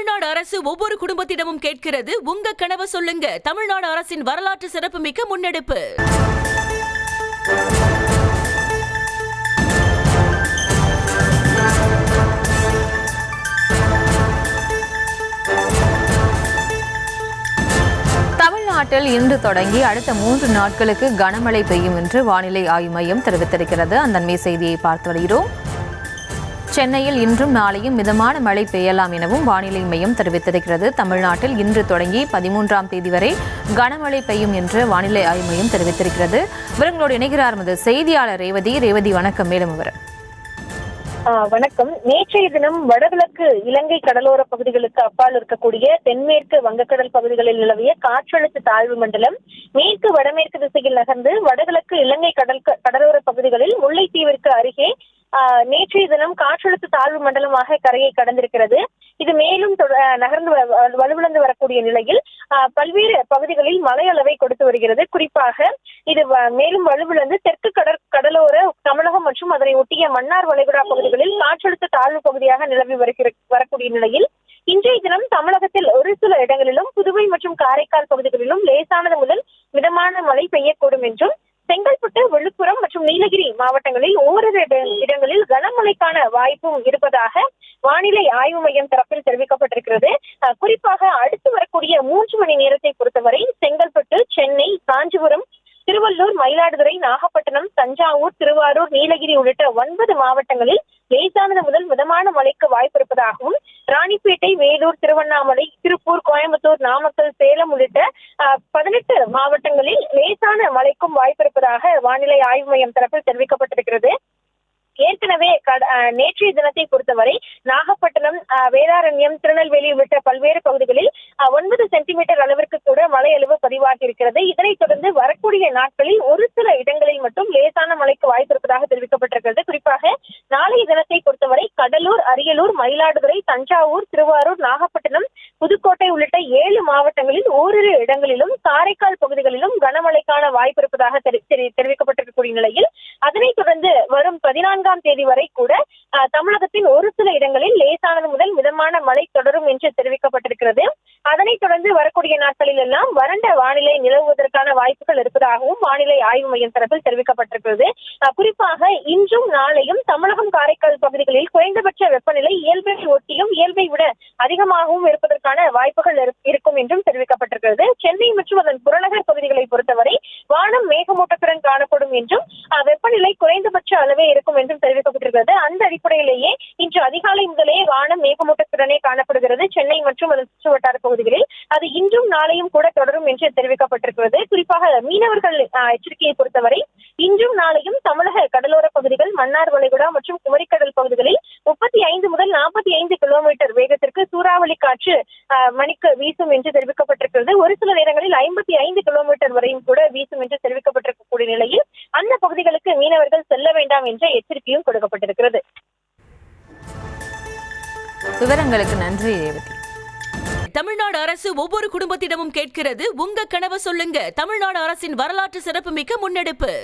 தமிழ்நாடு அரசு ஒவ்வொரு குடும்பத்திடமும் கேட்கிறது, உங்க கனவை சொல்லுங்க. தமிழ்நாடு அரசின் வரலாற்று சிறப்புமிக்க முன்னெடுப்பு. தமிழ்நாட்டில் இன்று தொடங்கி அடுத்த 3 நாட்களுக்கு கனமழை பெய்யும் என்று வானிலை ஆய்வு மையம் தெரிவித்திருக்கிறது. அந்த செய்தியை பார்த்து வருகிறோம். சென்னையில் இன்றும் நாளையும் மிதமான மழை பெய்யலாம் எனவும் வானிலை மையம் தெரிவித்திருக்கிறது. தமிழ்நாட்டில் இன்று தொடங்கி 13ஆம் தேதி வரை கனமழை பெய்யும் என்று வானிலை ஆய்வு மையம் தெரிவித்திருக்கிறது. இவர்களோடு இணைகிறார் செய்தியாளர் ரேவதி. ரேவதி, வணக்கம். மேலும் விவரம். வணக்கம். நேற்றைய தினம் வடகிழக்கு இலங்கை கடலோர பகுதிகளுக்கு அப்பால் இருக்கக்கூடிய தென்மேற்கு வங்கக்கடல் பகுதிகளில் நிலவிய காற்றழுத்த தாழ்வு மண்டலம் மேற்கு வடமேற்கு திசையில் நகர்ந்து வடகிழக்கு இலங்கை கடலோர பகுதிகளில் முல்லைத்தீவிற்கு அருகே நேற்றைய தினம் காற்றழுத்த தாழ்வு மண்டலமாக கரையை கடந்திருக்கிறது. இது மேலும் நகர்ந்து வலுவிழந்து வரக்கூடிய நிலையில் பல்வேறு பகுதிகளில் மழை அளவை கொடுத்து வருகிறது. குறிப்பாக இது மேலும் வலுவிழந்து தெற்கு கடலோர தமிழகம் மற்றும் அதனை ஒட்டிய மன்னார் வளைகுடா பகுதிகளில் காற்றழுத்த தாழ்வு பகுதியாக நிலவி வரக்கூடிய நிலையில் இன்றைய தினம் தமிழகத்தில் ஒரு சில இடங்களிலும் புதுவை மற்றும் காரைக்கால் பகுதிகளிலும் லேசானது முதல் மிதமான மழை பெய்யக்கூடும் என்றும் செங்கல்பட்டு, விழுப்புரம் மற்றும் நீலகிரி மாவட்டங்களில் ஓரிரு இடங்களில் கனமழைக்கான வாய்ப்பும் இருப்பதாக வானிலை ஆய்வு மையம் தரப்பில் தெரிவிக்கப்பட்டிருக்கிறது. குறிப்பாக அடுத்து வரக்கூடிய 3 மணி நேரத்தை பொறுத்தவரை செங்கல்பட்டு, சென்னை, காஞ்சிபுரம், திருவள்ளூர், மயிலாடுதுறை, நாகப்பட்டினம், தஞ்சாவூர், திருவாரூர், நீலகிரி உள்ளிட்ட 9 மாவட்டங்களில் லேசானது முதல் மிதமான மழைக்கு வாய்ப்பு இருப்பதாகவும் ராணிப்பேட்டை, வேலூர், திருவண்ணாமலை, திருப்பூர், கோயம்புத்தூர், நாமக்கல், சேலம் உள்ளிட்ட 18 மாவட்டங்களில் லேசான மழைக்கும் வாய்ப்பு இருப்பதாக வானிலை ஆய்வு மையம் தரப்பில் தெரிவிக்கப்பட்டிருக்கிறது. ஏற்கனவே நேற்றைய தினத்தை பொறுத்தவரை நாகப்பட்டினம், வேதாரண்யம், திருநெல்வேலி உள்ளிட்ட பல்வேறு பகுதிகளில் 9 சென்டிமீட்டர் அளவிற்கு கூட மழை அளவு பதிவாகி இருக்கிறது. இதனைத் தொடர்ந்து வரக்கூடிய நாட்களில் ஒரு சில இடங்களில் மட்டும் லேசான மழைக்கு வாய்ப்பு இருப்பதாக தெரிவிக்கப்பட்டிருக்கிறது. குறிப்பாக நாளைய தினத்தை பொறுத்தவரை கடலூர், அரியலூர், மயிலாடுதுறை, தஞ்சாவூர், திருவாரூர், நாகப்பட்டினம், புதுக்கோட்டை உள்ளிட்ட 7 மாவட்டங்களில் ஓரிரு இடங்களிலும் காரைக்கால் பகுதிகளிலும் கனமழைக்கான வாய்ப்பு இருப்பதாக தெரிவிக்கப்பட்டிருக்கக்கூடிய நிலையில் அதனைத் தொடர்ந்து வரும் 14ஆம் தேதி வரை கூட தமிழகத்தின் ஒரு சில இடங்களில் லேசானது முதல் மிதமான மழை தொடரும் என்று தெரிவிக்கப்பட்டிருக்கிறது. அதனைத் தொடர்ந்து வரக்கூடிய நாட்களில் எல்லாம் வறண்ட வானிலை நிலவுவதற்கான வாய்ப்புகள் இருப்பதாகவும் வானிலை ஆய்வு மையம் தரப்பில் தெரிவிக்கப்பட்டிருக்கிறது. குறிப்பாக இன்றும் நாளையும் தமிழகம், காரைக்கால் பகுதிகளில் குறைந்தபட்ச வெப்பநிலை இயல்பை ஒட்டியும் இயல்பை விட அதிகமாகவும் இருப்பதற்கான வாய்ப்புகள் இருக்கும் என்றும் தெரிவிக்கப்பட்டிருக்கிறது. சென்னை மற்றும் அதன் புறநகர் பகுதிகளை பொறுத்தவரை வானம் மேகமூட்டத்துடன் காணப்படும் என்றும் வெப்பநிலை குறைந்தபட்ச அளவே இருக்கும் என்றும் தெரிவிக்கப்பட்டிருக்கிறது. அந்த அடிப்படையிலேயே இன்று அதிகாலை முதலே வானம் மேகமூட்டத்துடனே காணப்படுகிறது சென்னை மற்றும் அதன் சுற்றுவட்டார பகுதிகளில். அது இன்றும் நாளையும் கூட தொடரும் என்று தெரிவிக்கப்பட்டிருக்கிறது. குறிப்பாக மீனவர்கள் எச்சரிக்கையை பொறுத்தவரை இன்றும் நாளையும் தமிழக கடலோர பகுதிகள், மன்னார் வளைகுடா மற்றும் குமரிக்கடல் பகுதிகளில் 35 முதல் 45 கிலோமீட்டர் வேகத்திற்கு சூறாவளி காற்று மணிக்கு வீசும் என்று தெரிவிக்கப்பட்டிருக்கிறது. ஒரு சில நேரங்களில் 55 கிலோமீட்டர் வரையும் கூட வீசும் என்று தெரிவிக்கப்பட்டிருக்கக்கூடிய நிலையில் அந்த பகுதிகளுக்கு மீனவர்கள் செல்ல வேண்டாம் என்ற எச்சரிக்கையும் கொடுக்கப்பட்டிருக்கிறது. விவரங்களுக்கு நன்றி ரேவதி. தமிழ்நாடு அரசு ஒவ்வொரு குடும்பத்திடமும் கேட்கிறது, உங்க கனவை சொல்லுங்க. தமிழ்நாடு அரசின் வரலாற்று சிறப்புமிக்க முன்னெடுப்பு.